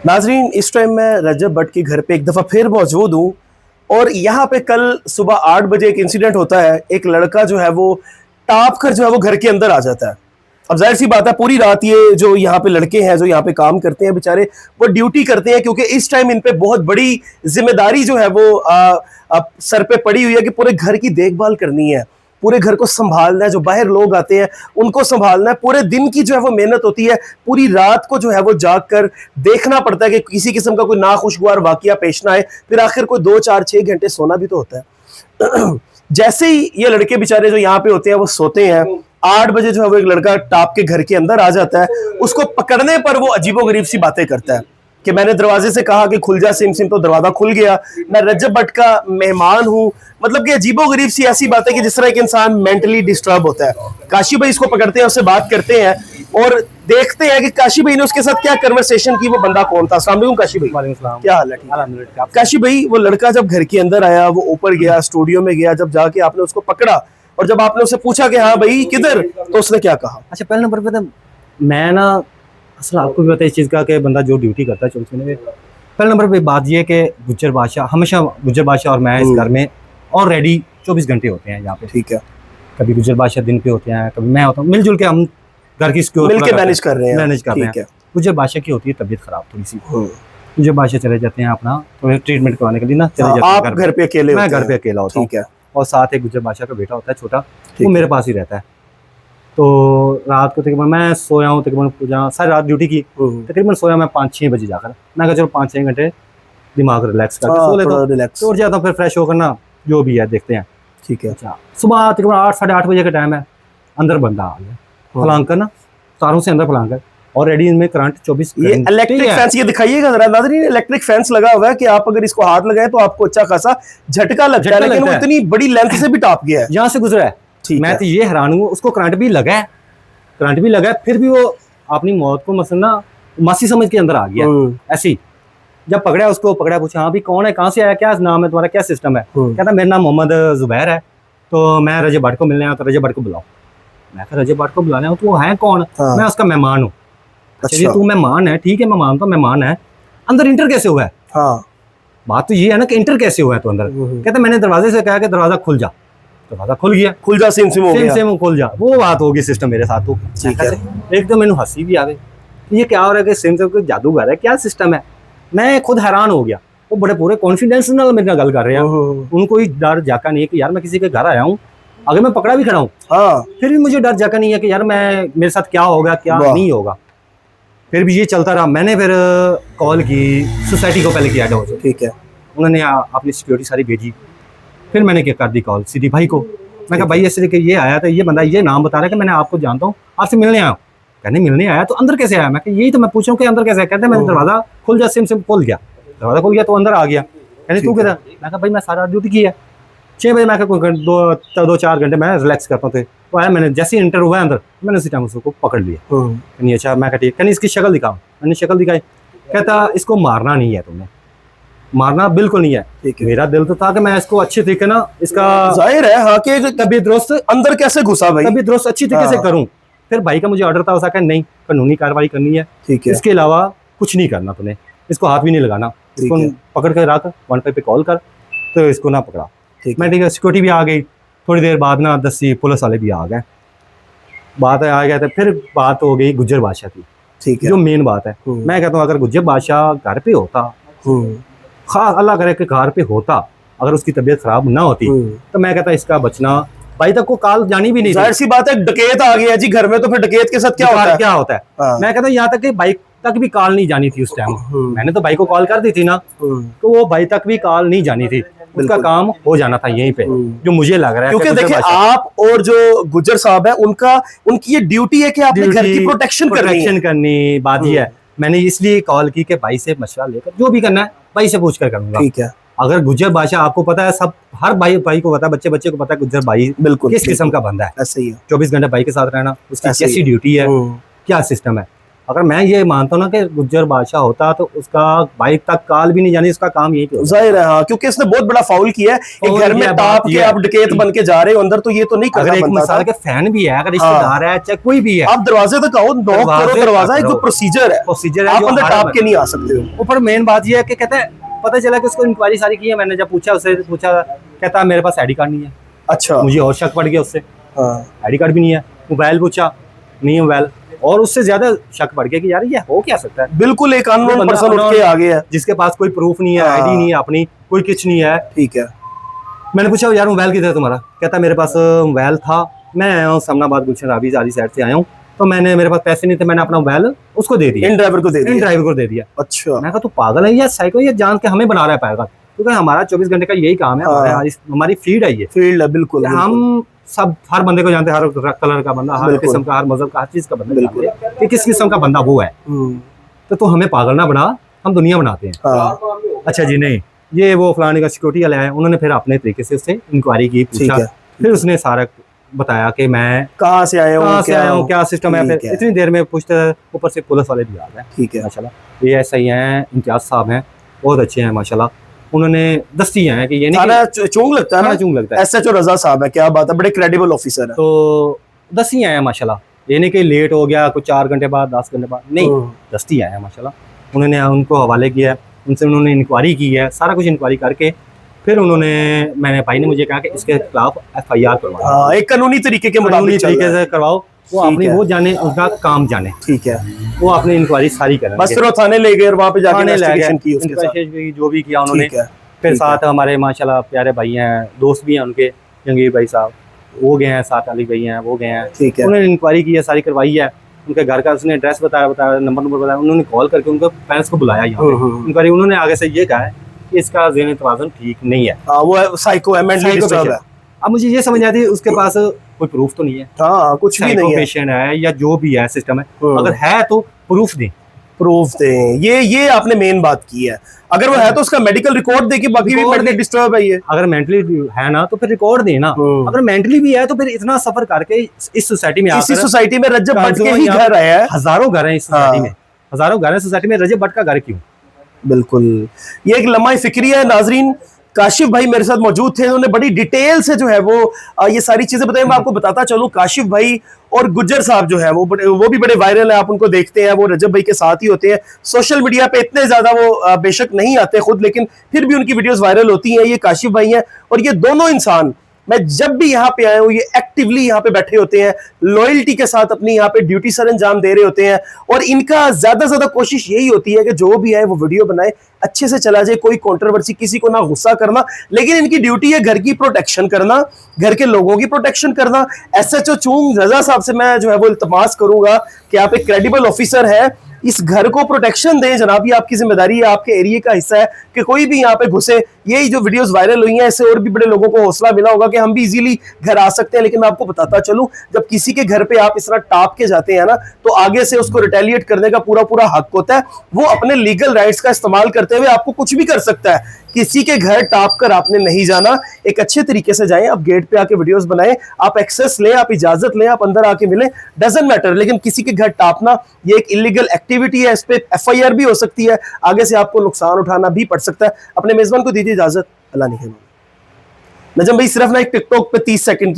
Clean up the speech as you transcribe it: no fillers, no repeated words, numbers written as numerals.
नाजरीन, इस टाइम मैं रजब भट्ट के घर पे एक दफ़ा फिर मौजूद हूँ और यहाँ पे कल सुबह 8 बजे एक इंसिडेंट होता है। एक लड़का जो है वो टाप कर जो है वो घर के अंदर आ जाता है। अब जाहिर सी बात है, पूरी रात ये जो यहाँ पे लड़के हैं जो यहाँ पे काम करते हैं बेचारे, वो ड्यूटी करते हैं क्योंकि इस टाइम इन पे बहुत बड़ी जिम्मेदारी जो है वो सर पे पड़ी हुई है कि पूरे घर की देखभाल करनी है, पूरे घर को संभालना है, जो बाहर लोग आते हैं उनको संभालना है। पूरे दिन की जो है वो मेहनत होती है, पूरी रात को जो है वो जाग कर देखना पड़ता है कि किसी किस्म का कोई नाखुशगवार वाकया पेश ना आए। फिर आखिर कोई 2 4 6 घंटे सोना भी तो होता है। जैसे ही ये लड़के बेचारे जो यहाँ पे होते हैं वो सोते हैं, 8 बजे जो है वो एक लड़का टाप के घर के अंदर आ जाता है। उसको पकड़ने पर वो अजीबोगरीब सी बातें करता है कि मैंने दरवाजे से कहा कि खुल जा सिम सिम, तो दरवाजा खुल गया, मैं रजब भट्ट का मेहमान हूँ। मतलब कि अजीबोगरीब सी ऐसी बात है कि जिस तरह एक इंसान मेंटली डिस्टर्ब होता है। काशी भाई इसको पकड़ते हैं, उससे बात करते हैं और देखते हैं कि काशी भाई ने उसके साथ क्या कन्वर्सेशन की, वो बंदा कौन था। अस्सलाम वालेकुम काशी भाई, क्या हाल है? काशी भाई, वो लड़का जब घर के अंदर आया, वो ऊपर गया, स्टूडियो में गया, जब जाके आपने उसको पकड़ा और जब आपने उससे पूछा कि हाँ भाई किधर, तो उसने क्या कहा? अच्छा, पहले नंबर पे तो मैं ना, असल आपको भी पता है इस चीज़ का कि बंदा जो ड्यूटी करता है 24 घंटे, पहले नंबर पे बात ये कि गुज्जर बादशाह हमेशा, गुज्जर बादशाह और मैं इस घर में ऑलरेडी 24 घंटे होते हैं यहाँ पे। ठीक है। कभी गुज्जर बादशाह दिन पे होते हैं, कभी मैं होता हूँ, मिलजुल के हम घर की मिलके मैनेज कर रहे हैं। गुज्जर बादशाह की होती है तबीयत खराब थोड़ी सी, गुज्जर बादशाह चले जाते हैं अपना तो ट्रीटमेंट करवाने के लिए ना, चले जाते हैं। आप घर पे अकेले? मैं घर पे अकेला होता हूँ। ठीक है। और साथ एक गुज्जर बादशाह का बेटा होता है छोटा, वो मेरे पास ही रहता है। तो रात को तकरीबन मैं सोया हूँ, तकरीबन सारी रात ड्यूटी की, तकरीबन सोया मैं 5 6 बजे जाकर। मैं कहा चलो 5 6 घंटे दिमाग रिलैक्स करके सो लेता हूँ, रिलैक्स हो जाता हूँ, फिर फ्रेश होकर ना जो भी है देखते हैं। ठीक है। अच्छा, सुबह तकरीबन 8 साढ़े 8 बजे का टाइम है, अंदर बंदा आ गया फलांग कर ना, तारों से अंदर फलांग कर, और रेडी इनमें करंट 24 इलेक्ट्रिक फैंस, ये दिखाइएगा जरा नाज़रीन। इलेक्ट्रिक फैंस लगा हुआ है कि आप अगर इसको हाथ लगाए तो आपको अच्छा खासा झटका लगता है, लेकिन वो इतनी बड़ी लेंथ से भी टाप गया है, यहाँ से गुजरा है। मैं तो ये हैरान हूँ, उसको करंट भी लगा है, फिर भी वो अपनी मौत को मसलन ना मासी समझ के अंदर आ गया। ऐसी जब पकड़ा उसको, पूछा हाँ भी कौन है, कहाँ से आया, क्या नाम है तुम्हारा, क्या सिस्टम है? कहता मेरा नाम मोहम्मद जुबैर है, तो मैं रजब भट्ट को मिलने आया, तो रजब भट्ट को बुलाओ। मैं कहा रजब भट्ट को बुलाने आया, तो वो है कौन? मैं उसका मेहमान हूँ। अच्छा, तू मेहमान है, ठीक है मैं मानता हूँ मेहमान है, अंदर इंटर कैसे हुआ है? बात तो ये है ना कि इंटर कैसे हुआ है तो अंदर? कहता मैंने दरवाजे से कहा कि दरवाजा खुल जा, दरवाजा खुल गया, खुल जा सिम सिम खुल जा। वो बात होगी सिस्टम मेरे साथ। तो एक तो मैंने हंसी भी आ गई, ये क्या हो रहा है कि सिम सिम जादूगर है, क्या सिस्टम है? मैं खुद हैरान हो गया। वो बड़े पूरे कॉन्फिडेंस नाल मेरे गल कर रहे हैं, उनको ही डर जाका नहीं है कि यार मैं किसी के घर आया हूँ, अगर मैं पकड़ा भी खड़ा हूँ फिर भी मुझे डर जाका नहीं है कि यार मैं, मेरे साथ क्या होगा क्या नहीं होगा। फिर भी ये चलता रहा। मैंने फिर कॉल की सोसाइटी को, पहले किया था। ठीक है। उन्होंने अपनी सिक्योरिटी सारी भेजी, फिर मैंने क्या कर दी कॉल सीधी भाई को। मैं कहा भाई ऐसे कि ये आया था, ये बंदा ये नाम बता रहा है कि मैंने आपको जानता हूँ, आपसे मिलने आया हूँ। कहने मिलने आया तो अंदर कैसे आया? मैं यही तो मैं पूछूं कि अंदर कैसे आया? कहते मैंने दरवाजा खुल जा, सिम खुल गया, दरवाजा खुल गया तो अंदर आ गया। कहने तू किधर? मैं कहा भाई मैं सारा ड्यूटी की है, 6 बजे। मैं कोई 2 4 घंटे मैं रिलैक्स करता हूँ। तो आया, मैंने जैसे ही इंटर हुआ अंदर, मैंने उसी टाइम उसको पकड़ लिया। नहीं अच्छा, मैं कहती कहनी इसकी शक्ल दिखाओ। मैंने शक्ल दिखाई, कहता इसको मारना नहीं है, तुमने मारना बिल्कुल नहीं है। मेरा दिल तो था कि मैं इसको अच्छे तरीके ना, इसका जाहिर है हाँ कि तबीयत दुरुस्त अंदर कैसे घुसा भाई, तबीयत दुरुस्त अच्छी तरीके से करूं। फिर भाई का मुझे ऑर्डर था, उसका नहीं कानूनी कार्रवाई करनी है, ठीक है, इसके अलावा कुछ नहीं करना, तूने इसको हाथ भी नहीं लगाना, इसको पकड़ कर रख 15 पे कॉल कर, तो इसको ना पकड़ा। मैं ठीक है, सिक्योरिटी भी आ गई। थोड़ी देर बाद ना 10 पुलिस वाले भी आ गए, बात आ गया था। फिर बात हो गई गुज्जर बादशाह की, ठीक है, जो मेन बात है। मैं कहता हूँ अगर गुज्जर बादशाह घर पे होता, खास अल्लाह करे कि घर पे होता, अगर उसकी तबीयत खराब ना होती, तो मैं कहता इसका बचना, भाई तक को कॉल जानी भी नहीं। जाहिर सी बात है, डकैत आ गया जी घर में, तो फिर डकैत के साथ क्या होता है? मैं कहता यहाँ तक कि बाइक तक भी कॉल नहीं जानी थी उस टाइम। मैंने तो भाई को कॉल कर दी थी ना, तो वो भाई तक भी कॉल नहीं जानी थी, उसका काम हो जाना था यहीं पे, जो मुझे लग रहा है। क्योंकि देखिए आप और जो गुज्जर साहब है, उनकी ये ड्यूटी है कि आपने घर की प्रोटेक्शन करनी। बात ये है, मैंने इसलिए कॉल की कि भाई से मशवरा लेकर जो भी करना है भाई से पूछ कर करूंगा। ठीक है। अगर गुज्जर बादशाह, आपको पता है, सब हर भाई को पता है, बच्चे को पता है गुज्जर भाई बिल्कुल किस किस्म का बंदा है। ऐसे ही है, 24 घंटे भाई के साथ रहना, उसकी कैसी ड्यूटी है, क्या सिस्टम है। अगर मैं ये मानता हूँ ना कि गुज्जर बादशाह होता तो उसका भाई तक काल भी नहीं जानी, उसका काम यही होता। जाहिर है हाँ, क्योंकि इसने बहुत बड़ा फाउल किया है। एक घर में टाप के आप डकैत बन के जा रहे हो अंदर, तो ये तो नहीं करना बनता। अगर एक मिसाल के फैन भी है, अगर रिश्तेदार है, चाहे कोई भी है, आप दरवाजे तक आओ, नॉक करो, दरवाजा एक जो प्रोसीजर है, आप अंदर टाप के नहीं आ सकते हो। ऊपर मेन बात ये है कि कहते हैं पता चला कि उसको इंक्वायरी सारी की है, मैंने जब पूछा उससे, कहता मेरे पास आईडी कार्ड नहीं है। अच्छा, मुझे और शक पड़ गया उससे, आईडी कार्ड भी नहीं है। मोबाइल पूछा, नहीं है मोबाइल। और उससे ज्यादा शक पड़ गया कि यार ये हो क्या सकता है, बिल्कुल एक अननोन पर्सन उठ के आ गया जिसके पास कोई प्रूफ नहीं है, आईडी नहीं है अपनी, कोई कुछ नहीं है। ठीक है, मैंने पूछा यार मोबाइल किधर है तुम्हारा? कहता मेरे पास मोबाइल था, मैं आया हूँ समनाबाद गुलशन राबी सारी साइड से आया हूँ, तो मेरे पास पैसे नहीं थे, मैंने अपना मोबाइल उसको दे दिया, इन ड्राइवर को दे दिया। अच्छा, मैं कहा तू पागल है या साइको, ये जान के हमें बना रहा है पागल? क्योंकि हमारा 24 घंटे का यही काम है, हमारी फील्ड है, ये फील्ड है। बिल्कुल, हम सब हर बंदे को जानते हैं, हर कलर का बंदा, हर किस्म का, हर मजहब का, हर चीज का बंदा जानते हैं कि किस किस्म का बंदा वो है। तो हमें पागल ना बना, हम दुनिया बनाते हैं। अच्छा जी, नहीं ये वो फलाने का सिक्योरिटी वाला है, उन्होंने फिर अपने तरीके से उससे इंक्वायरी की, पूछा, फिर उसने सारा बताया कि मैं कहाँ से आया हूँ, क्या सिस्टम है। फिर इतनी देर में पूछते, ऊपर से पुलिस वाले भी आ गए। ठीक है, माशाल्लाह ये ऐसा ही हैं, इम्तियाज साहब हैं, बहुत अच्छे हैं माशाल्लाह। उन्होंने दस्ती है कि ये नहीं चूंग लगता है ना, चूंग लगता है। एसएचओ रजा साहब है, क्या बात है, बड़े क्रेडिबल ऑफिसर है। तो दस्ती आए हैं माशाल्लाह, ये नहीं कि लेट हो गया कुछ 4 घंटे बाद, 10 घंटे बाद, नहीं, दस्ती आए हैं माशाल्लाह। उन्होंने उनको हवाले किया, उनसे उन्होंने इंक्वायरी की है, सारा कुछ इंक्वायरी करके फिर मैंने भाई ने मुझे कहा कि इसके खिलाफ FIR करवाओ, एक कानूनी तरीके के मुताबिक तरीके से करवाओ, वो अपनी वो जाने, उनका काम जाने। ठीक है, वो अपनी इंक्वायरी सारी करें, बस फिर वो थाने ले गए और वहाँ पे जाके इन्वेस्टिगेशन की, उसके साथ जो भी किया उन्होंने। फिर साथ हमारे माशाल्लाह प्यारे भाई हैं, दोस्त भी हैं उनके, जंगीर भाई साहब, वो गए हैं, साथ अली भाई हैं, वो गए हैं। ठीक है, उन्होंने इंक्वायरी की है, सारी करवाई है, उनके घर का उसने एड्रेस बताया, नंबर बताया, उन्होंने कॉल करके उनको पेरेंट्स को बुलाया यहाँ पे इंक्वायरी। उन्होंने आगे से ये कहा है कि इसका ज़हनी तवाज़ुन ठीक नहीं है, वो साइको है, मेंटली डिस्टर्ब है। अब मुझे ये समझ आती है उसके पास कोई प्रूफ तो नहीं है, कुछ भी नहीं है, पेशेंट है या जो भी है सिस्टम है, अगर है तो प्रूफ दें। ये आपने मेन बात की है। अगर वो है तो उसका मेडिकल रिकॉर्ड दे के, बाकी भी मेंटली डिस्टर्ब है ये। अगर मेंटली है ना तो फिर रिकॉर्ड दे ना, अगर मेंटली भी है तो फिर इतना सफर करके इस सोसाइटी में, इसी सोसाइटी में रजब भट्ट के ही घर है, हजारों घर हैं इस सोसाइटी में, हजारों घर हैं सोसाइटी में, रजब भट्ट का घर क्यों? बिल्कुल, ये एक लम्हा फिक्री है। नाजरीन, काशिफ भाई मेरे साथ मौजूद थे, उन्होंने बड़ी डिटेल से जो है वो ये सारी चीजें बताई। मैं आपको बताता चलूं, काशिफ भाई और गुज्जर साहब जो है वो भी बड़े वायरल है, आप उनको देखते हैं, वो रजब भाई के साथ ही होते हैं। सोशल मीडिया पे इतने ज्यादा वो बेशक नहीं आते खुद, लेकिन फिर भी उनकी वीडियोस वायरल होती हैं। ये काशिफ भाई हैं, और ये दोनों इंसान, मैं जब भी यहाँ पे आया हूँ, ये एक्टिवली यहाँ पे बैठे होते हैं, लॉयल्टी के साथ अपनी यहाँ पे ड्यूटी सर अंजाम दे रहे होते हैं, और इनका ज्यादा से ज्यादा कोशिश यही होती है कि जो भी आए वो वीडियो बनाए, अच्छे से चला जाए, कोई कंट्रोवर्सी, किसी को ना गुस्सा करना, लेकिन इनकी ड्यूटी है घर की प्रोटेक्शन करना, घर के लोगों की प्रोटेक्शन करना। SHO चूंग रजा साहब से मैं जो है वो इल्तमास करूंगा कि आप एक क्रेडिबल ऑफिसर है, इस घर को प्रोटेक्शन दें जनाब, ये आपकी जिम्मेदारी है, आपके एरिया का हिस्सा है कि कोई भी यहाँ पे घुसे। यही जो वीडियोस वायरल हुई हैं, इससे और भी बड़े लोगों को हौसला मिला होगा कि हम भी इजीली घर आ सकते हैं। लेकिन मैं आपको बताता चलूं, जब किसी के घर पे आप इस तरह टाप के जाते हैं ना, तो आगे से उसको रिटेलिएट करने का पूरा हक होता है। वो अपने लीगल राइट्स का इस्तेमाल करते हुए आपको कुछ भी कर सकता है। किसी के घर टाप कर आपने नहीं जाना, एक अच्छे तरीके से जाएं, आप गेट पे आके वीडियोस बनाएं, आप एक्सेस लें, आप इजाजत लें, आप अंदर आके मिलें, डजंट मैटर। लेकिन किसी के घर टापना ये एक इलीगल एक्टिविटी है, इस पे FIR भी हो सकती है, आगे से आपको नुकसान उठाना भी पड़ सकता है। अपने मेजबान को दीजिए इजाजत, अल्लाह नहीं। नजम भाई सिर्फ ना एक टिकटॉक पे 30 सेकंड की